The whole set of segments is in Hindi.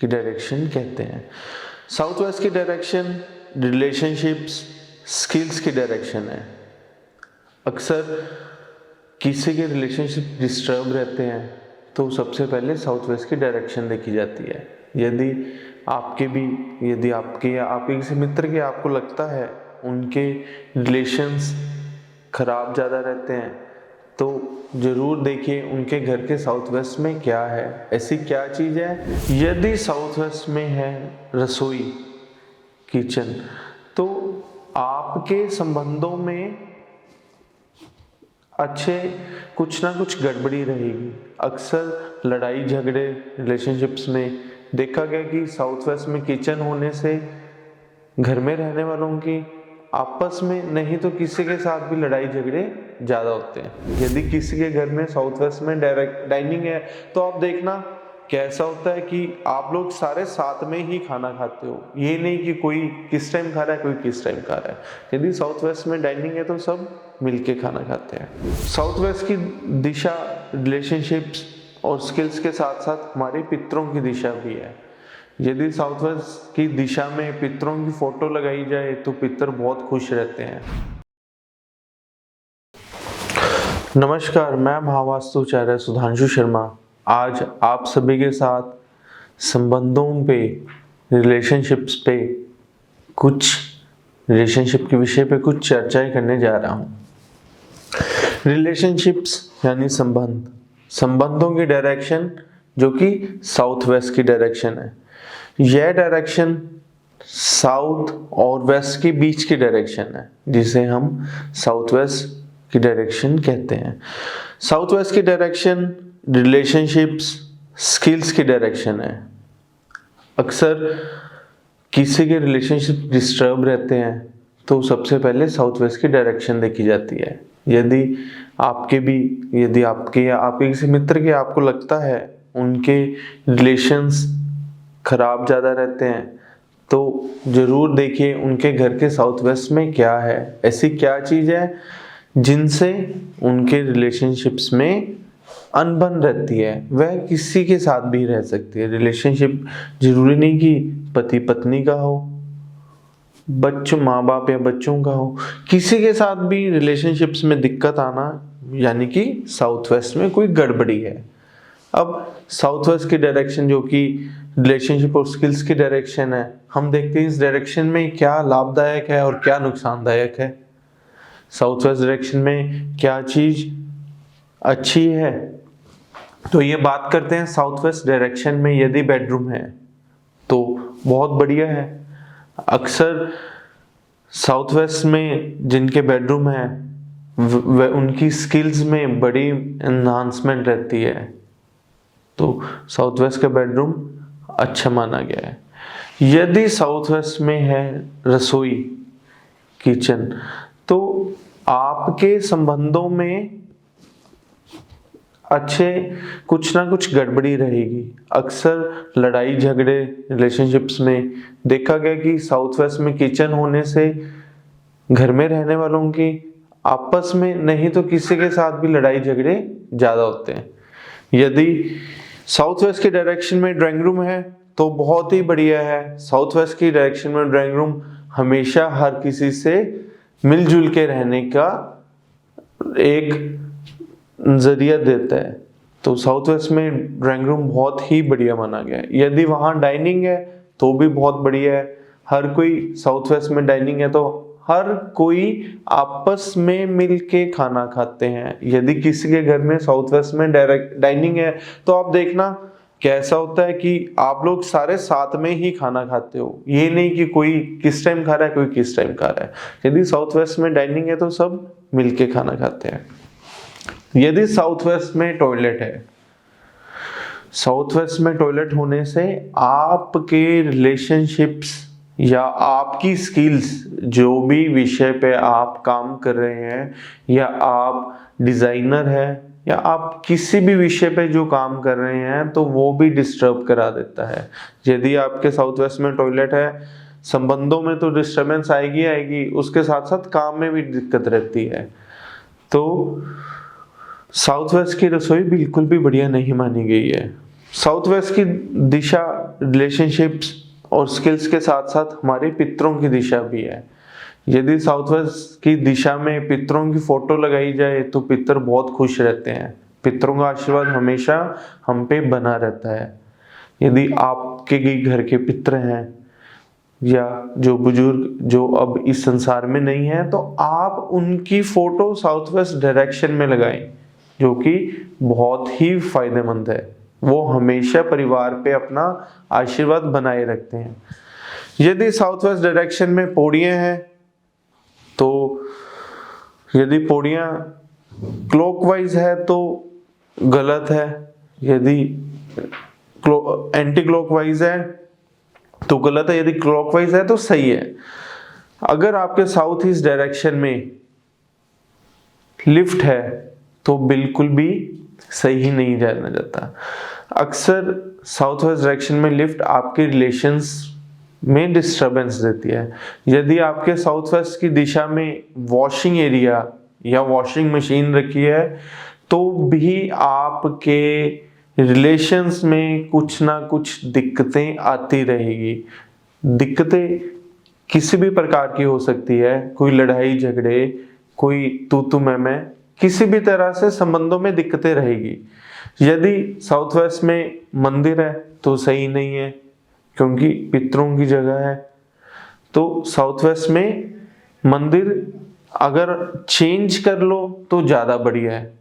की डायरेक्शन कहते हैं। साउथ वेस्ट की डायरेक्शन रिलेशनशिप्स, स्किल्स की डायरेक्शन है। अक्सर किसी के रिलेशनशिप डिस्टर्ब रहते हैं तो सबसे पहले साउथ वेस्ट की डायरेक्शन देखी जाती है। यदि आपके या आपके किसी मित्र के आपको लगता है उनके रिलेशंस खराब ज़्यादा रहते हैं तो ज़रूर देखिए उनके घर के साउथ वेस्ट में क्या है, ऐसी क्या चीज़ है। यदि साउथ वेस्ट में है रसोई, किचन, तो आपके संबंधों में अच्छे कुछ ना कुछ गड़बड़ी रहेगी। अक्सर लड़ाई झगड़े रिलेशनशिप्स में देखा गया कि साउथ वेस्ट में किचन होने से घर में रहने वालों की आपस में नहीं तो किसी के साथ भी लड़ाई झगड़े ज़्यादा होते हैं। यदि किसी के घर में साउथ वेस्ट में डायरेक्ट डाइनिंग है तो आप देखना कैसा होता है कि आप लोग सारे साथ में ही खाना खाते हो, ये नहीं कि कोई किस टाइम खा रहा है कोई किस टाइम खा रहा है। यदि साउथ वेस्ट में डाइनिंग है तो सब मिलके खाना खाते हैं। साउथ वेस्ट की दिशा रिलेशनशिप्स और स्किल्स के साथ साथ हमारे पितरों की दिशा भी है। यदि साउथ वेस्ट की दिशा में पितरों की फोटो लगाई जाए तो पितर बहुत खुश रहते हैं। नमस्कार, मैं महावास्तुचार्य सुधांशु शर्मा आज आप सभी के साथ संबंधों पे, रिलेशनशिप के विषय पे कुछ चर्चाएं करने जा रहा हूँ। रिलेशनशिप्स यानी संबंधों की डायरेक्शन जो कि साउथ वेस्ट की डायरेक्शन है। यह डायरेक्शन साउथ और वेस्ट के बीच की डायरेक्शन है जिसे हम साउथ वेस्ट की डायरेक्शन कहते हैं। साउथ वेस्ट की डायरेक्शन रिलेशनशिप्स, स्किल्स की डायरेक्शन है। अक्सर किसी के रिलेशनशिप डिस्टर्ब रहते हैं तो सबसे पहले साउथ वेस्ट की डायरेक्शन देखी जाती है। यदि आपके या आपके किसी मित्र के आपको लगता है उनके रिलेशंस खराब ज़्यादा रहते हैं तो ज़रूर देखिए उनके घर के साउथ वेस्ट में क्या है, ऐसी क्या चीज़ है जिनसे उनके रिलेशनशिप्स में अनबन रहती है। वह किसी के साथ भी रह सकती है। रिलेशनशिप जरूरी नहीं कि पति पत्नी का हो, माँ बाप या बच्चों का हो, किसी के साथ भी रिलेशनशिप्स में दिक्कत आना यानी कि साउथ वेस्ट में कोई गड़बड़ी है। अब साउथ वेस्ट की डायरेक्शन जो कि रिलेशनशिप और स्किल्स की डायरेक्शन है, हम देखते हैं इस डायरेक्शन में क्या लाभदायक है और क्या नुकसानदायक है। साउथ वेस्ट डायरेक्शन में क्या चीज अच्छी है, तो ये बात करते हैं। साउथ वेस्ट डायरेक्शन में यदि बेडरूम है तो बहुत बढ़िया है। अक्सर साउथ वेस्ट में जिनके बेडरूम है उनकी स्किल्स में बड़ी एनहांसमेंट रहती है, तो साउथ वेस्ट का बेडरूम अच्छा माना गया है। यदि साउथ वेस्ट में है रसोई, किचन, तो आपके संबंधों में अच्छे कुछ ना कुछ गड़बड़ी रहेगी। अक्सर लड़ाई झगड़े रिलेशनशिप्स में देखा गया कि साउथ वेस्ट में किचन होने से घर में रहने वालों की आपस में नहीं तो किसी के साथ भी लड़ाई झगड़े ज़्यादा होते हैं। यदि साउथ वेस्ट की डायरेक्शन में ड्राइंग रूम है तो बहुत ही बढ़िया है। साउथ वेस्ट की डायरेक्शन में ड्राइंग रूम हमेशा हर किसी से मिलजुल के रहने का एक नजरिया देता है, तो साउथ वेस्ट में ड्राइंग रूम बहुत ही बढ़िया माना गया है। यदि वहाँ डाइनिंग है तो भी बहुत बढ़िया है। हर कोई साउथ वेस्ट में डाइनिंग है तो हर कोई आपस में मिलके खाना खाते हैं। यदि किसी के घर में साउथ वेस्ट में डायरेक्ट डाइनिंग है तो आप देखना कैसा होता है कि आप लोग सारे साथ में ही खाना खाते हो, ये नहीं कि कोई किस टाइम खा रहा है कोई किस टाइम खा रहा है। यदि साउथ वेस्ट में डाइनिंग है तो सब मिलके खाना खाते हैं। यदि साउथ वेस्ट में टॉयलेट है, साउथ वेस्ट में टॉयलेट होने से आपके रिलेशनशिप्स या आपकी स्किल्स, जो भी विषय पे आप काम कर रहे हैं या आप डिजाइनर हैं या आप किसी भी विषय पे जो काम कर रहे हैं, तो वो भी डिस्टर्ब करा देता है। यदि आपके साउथ वेस्ट में टॉयलेट है, संबंधों में तो डिस्टर्बेंस आएगी, उसके साथ साथ काम में भी दिक्कत रहती है। तो साउथ वेस्ट की रसोई बिल्कुल भी बढ़िया नहीं मानी गई है। साउथ वेस्ट की दिशा रिलेशनशिप्स और स्किल्स के साथ साथ हमारे पितरों की दिशा भी है। यदि साउथ वेस्ट की दिशा में पितरों की फोटो लगाई जाए तो पितर बहुत खुश रहते हैं। पितरों का आशीर्वाद हमेशा हम पे बना रहता है। यदि आपके भी घर के पितर हैं या जो बुजुर्ग जो अब इस संसार में नहीं है, तो आप उनकी फोटो साउथ वेस्ट डायरेक्शन में लगाएं, जो कि बहुत ही फायदेमंद है। वो हमेशा परिवार पे अपना आशीर्वाद बनाए रखते हैं। यदि साउथ वेस्ट डायरेक्शन में पौड़ियां हैं, तो यदि पौड़ियां क्लॉकवाइज है तो गलत है, यदि एंटी क्लॉकवाइज है तो गलत है, यदि क्लॉकवाइज है तो सही है। अगर आपके साउथ ईस्ट डायरेक्शन में लिफ्ट है तो बिल्कुल भी सही नहीं जाना जाता। अक्सर साउथ वेस्ट डायरेक्शन में लिफ्ट आपके रिलेशंस में डिस्टरबेंस देती है। यदि आपके साउथ वेस्ट की दिशा में वॉशिंग एरिया या वॉशिंग मशीन रखी है तो भी आपके रिलेशंस में कुछ ना कुछ दिक्कतें आती रहेगी। दिक्कतें किसी भी प्रकार की हो सकती है, कोई लड़ाई झगड़े, कोई तू मैं, किसी भी तरह से संबंधों में दिक्कतें रहेगी। यदि साउथ वेस्ट में मंदिर है तो सही नहीं है, क्योंकि पितरों की जगह है। तो साउथ वेस्ट में मंदिर अगर चेंज कर लो तो ज्यादा बढ़िया है।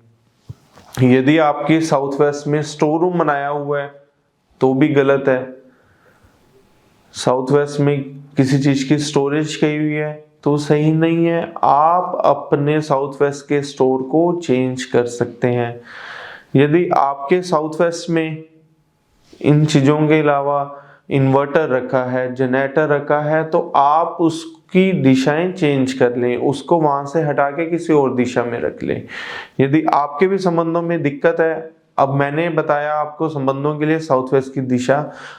यदि आपके साउथ वेस्ट में स्टोर रूम बनाया हुआ है तो भी गलत है। साउथ वेस्ट में किसी चीज की स्टोरेज की हुई है तो सही नहीं है। आप अपने साउथ वेस्ट के स्टोर को चेंज कर सकते हैं। यदि आपके साउथ वेस्ट में इन चीजों के अलावा इन्वर्टर रखा है, जनरेटर रखा है, तो आप उसकी दिशाएं चेंज कर लें, उसको वहां से हटा के किसी और दिशा में रख लें। यदि आपके भी संबंधों में दिक्कत है, अब मैंने बताया आपको संबंधों के लिए साउथ वेस्ट की दिशा।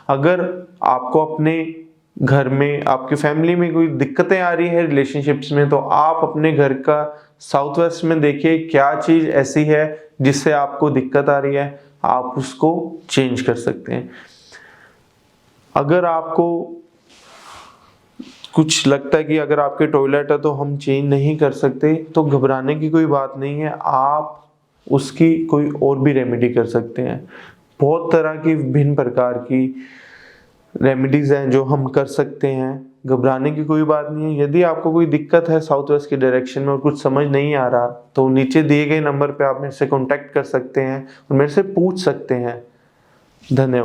अगर आपको अपने घर में, आपकी फैमिली में कोई दिक्कतें आ रही है रिलेशनशिप्स में, तो आप अपने घर का साउथ वेस्ट में देखिए क्या चीज ऐसी है जिससे आपको दिक्कत आ रही है, आप उसको चेंज कर सकते हैं। अगर आपको कुछ लगता है कि अगर आपके टॉयलेट है तो हम चेंज नहीं कर सकते, तो घबराने की कोई बात नहीं है, आप उसकी कोई और भी रेमेडी कर सकते हैं। बहुत तरह की विभिन्न प्रकार की रेमेडीज हैं जो हम कर सकते हैं, घबराने की कोई बात नहीं है। यदि आपको कोई दिक्कत है साउथ वेस्ट की डायरेक्शन में और कुछ समझ नहीं आ रहा, तो नीचे दिए गए नंबर पे आप मेरे से कांटेक्ट कर सकते हैं और मेरे से पूछ सकते हैं। धन्यवाद।